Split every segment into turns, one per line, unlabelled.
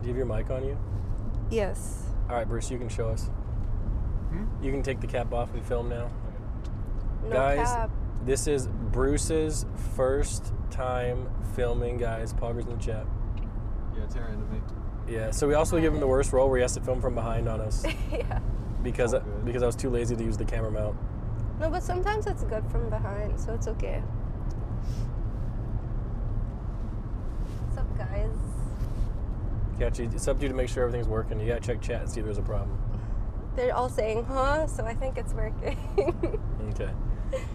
Do you have your mic on you?
Yes.
All right, Bruce, you can show us. You can take the cap off and film now.
No
Guys,
cap.
this is Bruce's first time filming, guys. Poggers in the chat.
Yeah, tear into me.
Yeah, so we also give him the worst role where he has to film from behind on us
Yeah.
because
All good.
I was too lazy to use the camera mount.
No, but sometimes it's good from behind, so it's okay. What's up, guys?
Katchii, it's up to you to make sure everything's working. You gotta check chat and see if there's a problem.
They're all saying, huh? So I think it's working.
Okay.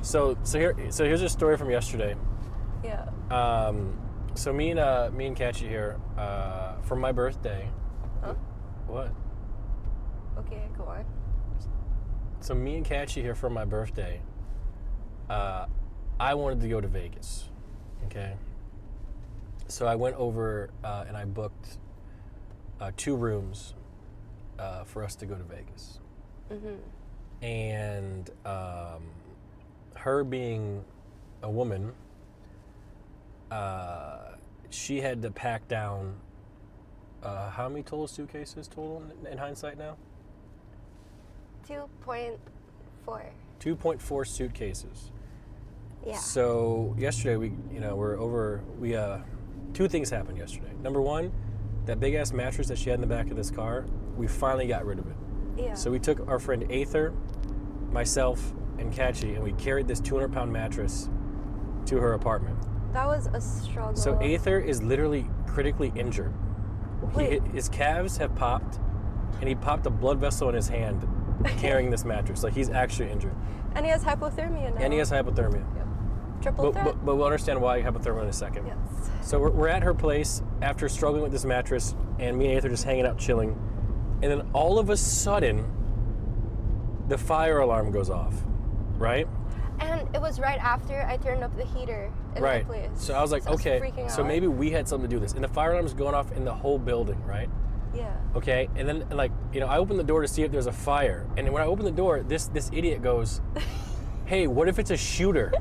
So here's a story from yesterday.
Yeah.
So me and Katchii here for my birthday.
Huh?
What?
Okay, go on.
So me and Katchii here for my birthday. I wanted to go to Vegas. Okay. So I went over and I booked 2 rooms for us to go to Vegas.
Mm-hmm.
And her being a woman, she had to pack down how many total suitcases total in hindsight now?
2.4.
2.4 suitcases.
Yeah.
So yesterday we're over. We 2 things happened yesterday. Number 1, that big ass mattress that she had in the back of this car, we finally got rid of it.
Yeah.
So we took our friend Aether, myself, and Katchii, and we carried this 200-pound mattress to her apartment.
That was a struggle.
So Aether is literally critically injured.
Wait.
His calves have popped, and he popped a blood vessel in his hand carrying this mattress. Like, he's actually injured.
And he has hypothermia now.
And he has hypothermia.
Yep. Triple threat.
But we'll understand why hypothermia in a second.
Yes.
So we're at her place after struggling with this mattress, and me and Aether just hanging out chilling. And then all of a sudden, the fire alarm goes off, right?
And it was right after I turned up the heater in
Right.
my place.
So I was like,
So I was
okay,
freaking
so
out.
maybe we had something to do with this. And the fire alarm's going off in the whole building, right?
Yeah.
Okay, and then I opened the door to see if there's a fire. And when I opened the door, this idiot goes, hey, what if it's a shooter?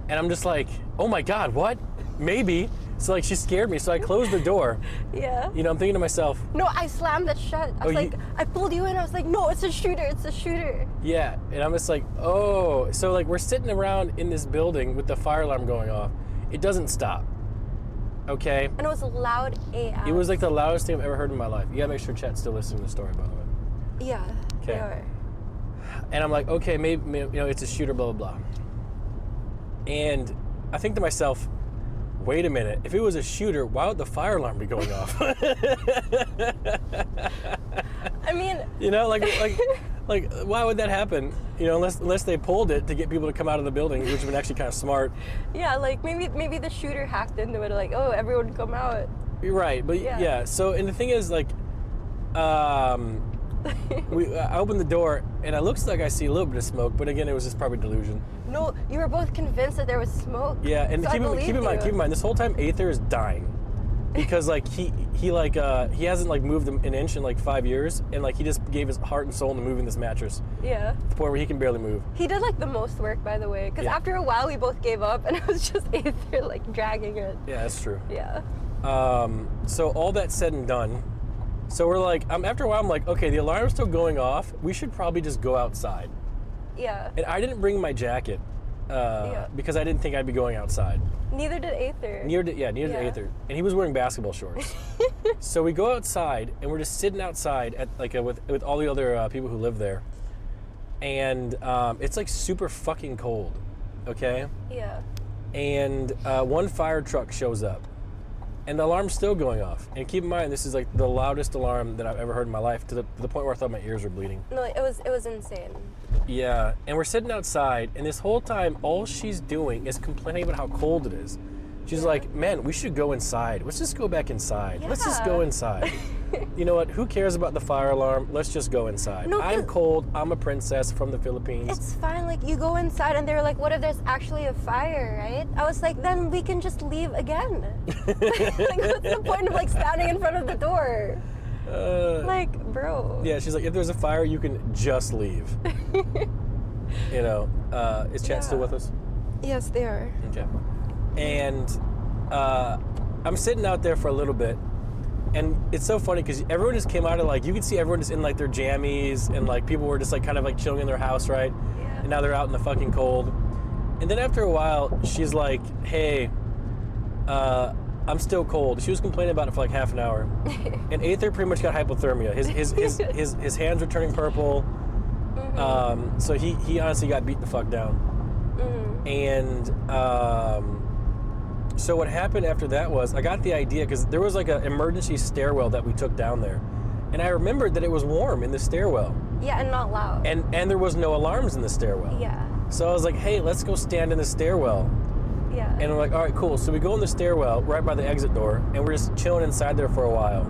And I'm just like, oh my God, what? Maybe. So she scared me, so I closed the door.
Yeah.
I'm thinking to myself,
No, I slammed it shut. I was
Oh, you-
I pulled you in. I was like, no, it's a shooter. It's a shooter.
yeah. And I'm just like, oh. So we're sitting around in this building with the fire alarm going off. It doesn't stop. Okay?
And it was loud AF.
It was like the loudest thing I've ever heard in my life. You gotta make sure chat's still listening to the story, by the way.
Yeah.
Okay.
They are.
And I'm like, okay, maybe it's a shooter, blah, blah, blah. And I think to myself, wait a minute, if it was a shooter, why would the fire alarm be going off?
I mean,
like why would that happen? Unless they pulled it to get people to come out of the building, which would have been actually kind of smart.
yeah, like maybe the shooter hacked into it. Like, oh, everyone come out.
You're right, but
Yeah.
yeah. So, and the thing is, I opened the door, and it looks like I see a little bit of smoke, but again, it was just probably delusion.
No, you were both convinced that there was smoke.
Yeah, and
So I
keep in
believed you.
mind, this whole time Aether is dying because he hasn't moved an inch in 5 years, and he just gave his heart and soul into moving this mattress
Yeah.
to the point where he can barely move.
He did the most work, by the way, because
Yeah.
after a while we both gave up, and it was just Aether dragging it.
Yeah, that's true.
Yeah.
So all that said and done, so we're after a while I'm like, okay, the alarm's still going off. We should probably just go outside.
Yeah.
And I didn't bring my jacket because I didn't think I'd be going outside.
Neither did Aether.
Neither did
Yeah.
Aether, and he was wearing basketball shorts. So we go outside, and we're just sitting outside at with all the other people who live there, and it's super fucking cold, okay?
Yeah.
And one fire truck shows up, and the alarm's still going off. And keep in mind, this is the loudest alarm that I've ever heard in my life, to the point where I thought my ears were bleeding.
No, it was insane.
Yeah, and we're sitting outside, and this whole time, all she's doing is complaining about how cold it is. She's like, man, we should go inside. Let's just go back inside. Let's just go
Yeah.
inside. You know what? Who cares about the fire alarm? Let's just go inside.
No,
I'm
'cause-
cold. I'm a princess from the Philippines.
It's fine. You go inside, and they're like, what if there's actually a fire, right? I was like, then we can just leave again. What's the point of standing in front of the door? Bro.
Yeah, she's like, if there's a fire, you can just leave. Is chat still with us?
Yes, they are.
Okay. And I'm sitting out there for a little bit, And it's so funny because everyone just came out of like, you could see everyone just in like their jammies and like people were just like kind of like chilling in their house, right?
Yeah.
And now they're out in the fucking cold. And then after a while, she's like, hey, I'm still cold. She was complaining about it for like half an hour. And Aether pretty much got hypothermia. His hands were turning purple. So he honestly got beat the fuck down. And so what happened after that was I got the idea because there was like an emergency stairwell that we took down there. And I remembered that it was warm in the stairwell.
Yeah, and not loud.
And there was no alarms in the stairwell.
Yeah.
So I was like, hey, let's go stand in the stairwell.
Yeah.
And we're like, all right, cool. So we go in the stairwell right by the exit door, and we're just chilling inside there for a while.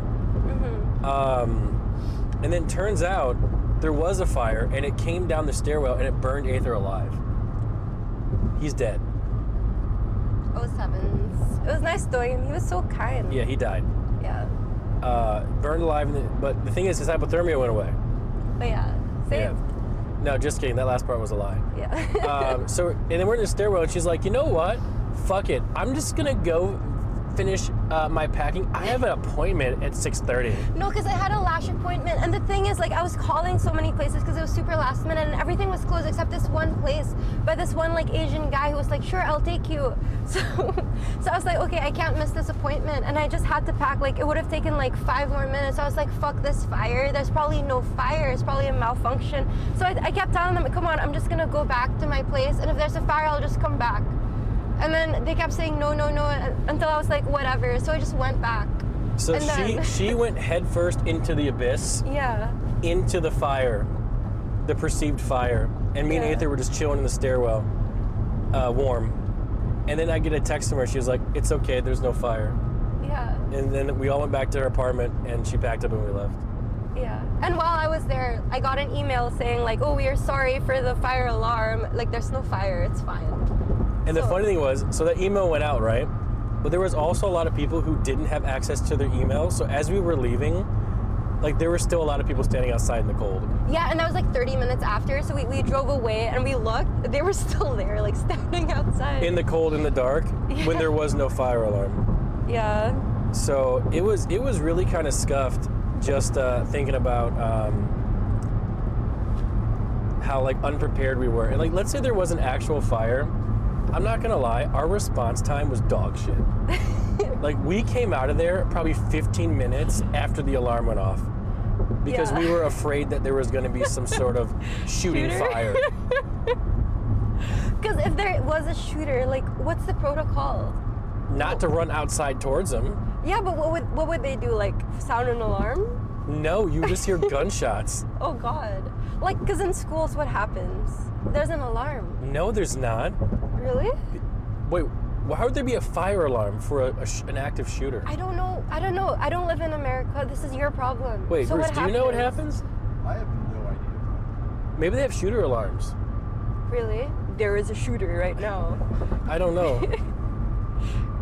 And then turns out there was a fire, and it came down the stairwell, and it burned Aether alive. He's dead.
07s. It was nice knowing him. He was so kind.
Yeah, he died.
Yeah.
Burned alive, but the thing is, his hypothermia went away.
But yeah, saved.
Yeah. No, just kidding. That last part was a lie.
Yeah.
And then we're in the stairwell, and she's like, you know what? Fuck it. I'm just gonna go finish my packing. I have an appointment at 6:30.
No, because I had a lash appointment, and the thing is, like, I was calling so many places because it was super last minute, and everything was closed except this one place by this one like Asian guy who was like, "Sure, I'll take you." So I was like, "Okay, I can't miss this appointment," and I just had to pack. Like, it would have taken like 5 more minutes. I was like, "Fuck this fire! There's probably no fire. It's probably a malfunction." So I kept telling them, "Come on, I'm just gonna go back to my place, and if there's a fire, I'll just come back." And then they kept saying no, until I was like, whatever. So I just went back.
So
And then-
she went headfirst into the abyss,
Yeah.
into the fire, the perceived fire. And me and
Yeah.
Aether were just chilling in the stairwell, warm. And then I get a text from her. She was like, it's okay, there's no fire.
Yeah.
And then we all went back to her apartment, and she packed up and we left.
Yeah. And while I was there, I got an email saying like, "Oh, we are sorry for the fire alarm. Like, there's no fire. It's fine."
And the
So-
funny thing was, so that email went out, right? But there was also a lot of people who didn't have access to their email. So as we were leaving, like there were still a lot of people standing outside in the cold.
Yeah, and that was like 30 minutes after. So we drove away and we looked. They were still there, like standing outside.
In the cold, in the dark,
Yeah.
when there was no fire alarm.
Yeah.
So it was really kind of scuffed just thinking about how like unprepared we were. And like, let's say there was an actual fire. I'm not gonna lie, our response time was dog shit. Like we came out of there probably 15 minutes after the alarm went off because
Yeah.
we were afraid that there was gonna be some sort of shooting
Shooter?
fire.
Because if there was a shooter, like, what's the protocol?
Not to run outside towards them.
Yeah, but what would they do? Like, sound an alarm?
No, you just hear gunshots.
Oh God. Like, because in schools, what happens? There's an alarm.
No, there's not.
Really?
Wait, why would there be a fire alarm for an active shooter?
I don't know. I don't live in America. This is your problem.
Wait,
so
Bruce,
what
do you know what happens?
I have no idea.
Maybe they have shooter alarms.
Really? There is a shooter right now.
I don't know.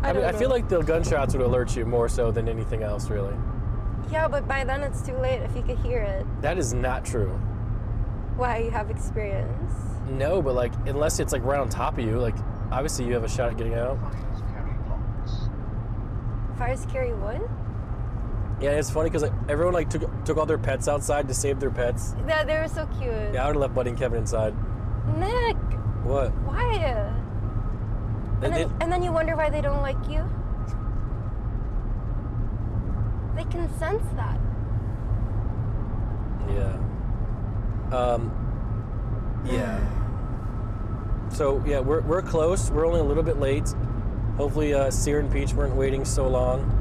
I
don't
feel
know.
like the gunshots would alert you more so than anything else, really.
Yeah, but by then it's too late if you could hear it.
That is not true.
Why, you have experience?
No, but like, unless it's like right on top of you, like, obviously you have a shot at getting out.
Fires carry wood?
Yeah, it's funny because like, everyone like took all their pets outside to save their pets.
Yeah, they were so cute.
Yeah, I would have left Buddy and Kevin inside.
Nick,
What?
why? And then you wonder why they don't like you? They can sense that.
Yeah. Yeah. So yeah, we're close. We're only a little bit late. Hopefully, Sear and Peach weren't waiting so long.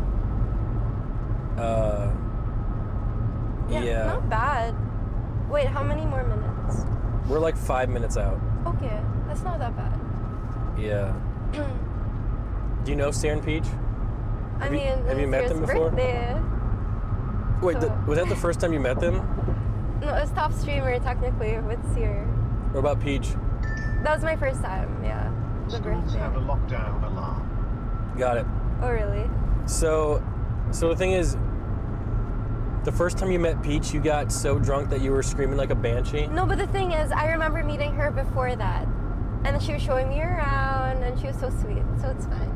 Yeah.
Not bad. Wait, how many more minutes?
We're like 5 minutes out.
Okay, that's not that bad.
Yeah. Do you know Sear and Peach?
I
Have
mean,
you met
it's
them
his
before?
birthday.
Wait,
So-
was that the first time you met them?
No, it's top streamer technically with Sear.
Or about Peach?
That was my first time, yeah. The
Schools
birthday.
have a lockdown alarm.
Got it.
Oh, really?
So the thing is, the first time you met Peach, you got so drunk that you were screaming like a banshee.
No, but the thing is, I remember meeting her before that. And she was showing me around, and she was so sweet, so it's fine.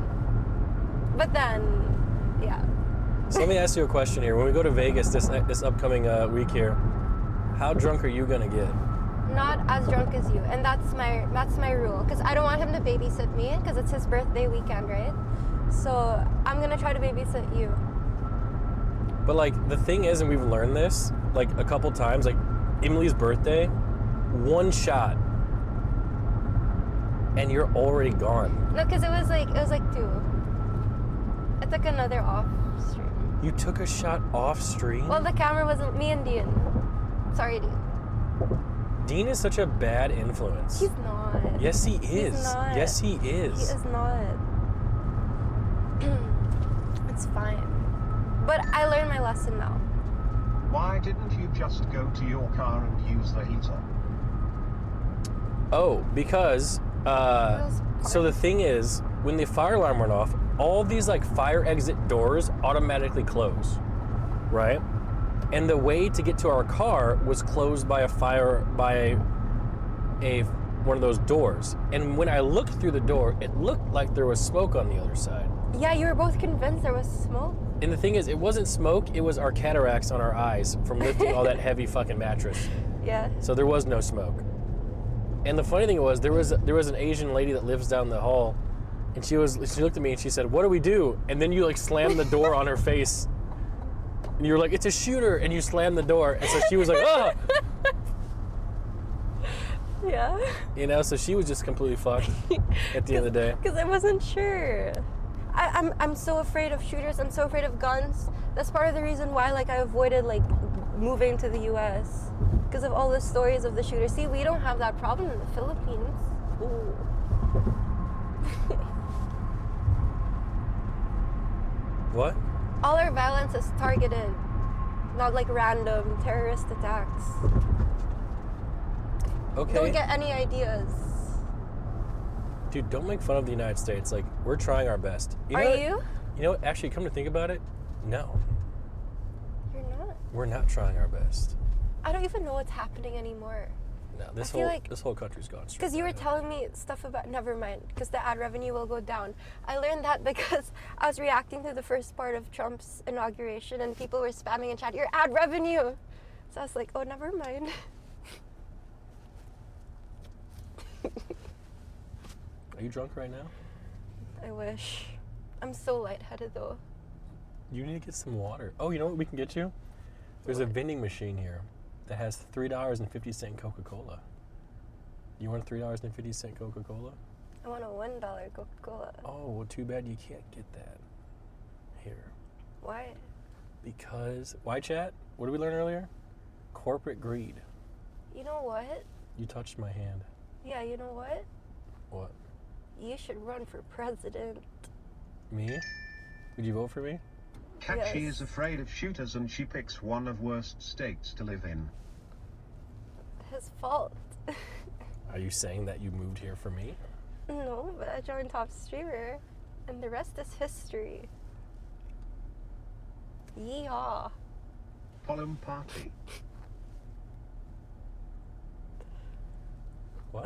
But then, yeah.
So let me ask you a question here. When we go to Vegas this upcoming week here, how drunk are you gonna get?
Not as drunk as you, and that's my rule. Because I don't want him to babysit me, because it's his birthday weekend, right? So I'm gonna try to babysit you.
But like the thing is, and we've learned this like a couple times, like Emily's birthday, one shot, and you're already gone.
No, because it was like 2. I took another off stream.
You took a shot off stream?
Well, the camera wasn't me and Dean. Sorry, Dean.
Dean is such a bad influence.
He's not.
Yes, he is.
He's not.
Yes, he is.
He is not. It's fine. But I learned my lesson now.
Why didn't you just go to your car and use the heater?
Oh, because so the thing is, when the fire alarm went off, all these like fire exit doors automatically close, right? And the way to get to our car was closed by one of those doors. And when I looked through the door, it looked like there was smoke on the other side.
Yeah, you were both convinced there was smoke.
And the thing is, it wasn't smoke, it was our cataracts on our eyes from lifting all that heavy fucking mattress.
Yeah.
So there was no smoke. And the funny thing was, there was an Asian lady that lives down the hall, and she looked at me and she said, "What do we do?" And then you like slammed the door on her face. And you were like, "It's a shooter," and you slammed the door. And so she was like, "Oh!"
Yeah.
You know, so she was just completely fucked at the end of the day.
Because I wasn't sure. I'm so afraid of shooters. I'm so afraid of guns. That's part of the reason why like I avoided like moving to the U.S. because of all the stories of the shooters. See, we don't have that problem in the Philippines. Ooh.
What?
All our violence is targeted, not like random terrorist attacks.
Okay.
Don't get any ideas.
Dude, don't make fun of the United States. Like, we're trying our best.
Are you?
You know what? Actually, come to think about it, no.
You're not.
We're not trying our best.
I don't even know what's happening anymore.
No,
I feel like-
this whole country's gone straight.
Because you were
downhill.
telling me stuff about, never mind, because the ad revenue will go down. I learned that because I was reacting to the first part of Trump's inauguration and people were spamming in chat, your ad revenue. So I was like, oh, never mind.
Are you drunk right now?
I wish. I'm so lightheaded though.
You need to get some water. Oh, you know what we can get you? There's a vending machine here that has $3.50 Coca-Cola. You want a $3.50 Coca-Cola?
I want a $1 Coca-Cola.
Oh, well, too bad you can't get that. Here.
Why?
Because, why chat? What did we learn earlier? Corporate greed.
You know what?
You touched my hand.
Yeah, you know what?
What?
You should run for president.
Me? Would you vote for me?
Katchii
Yes.
is afraid of shooters and she picks one of worst states to live in.
His fault.
Are you saying that you moved here for me?
No, but I joined Top Streamer, and the rest is history. Yeehaw.
Pollum party.
What?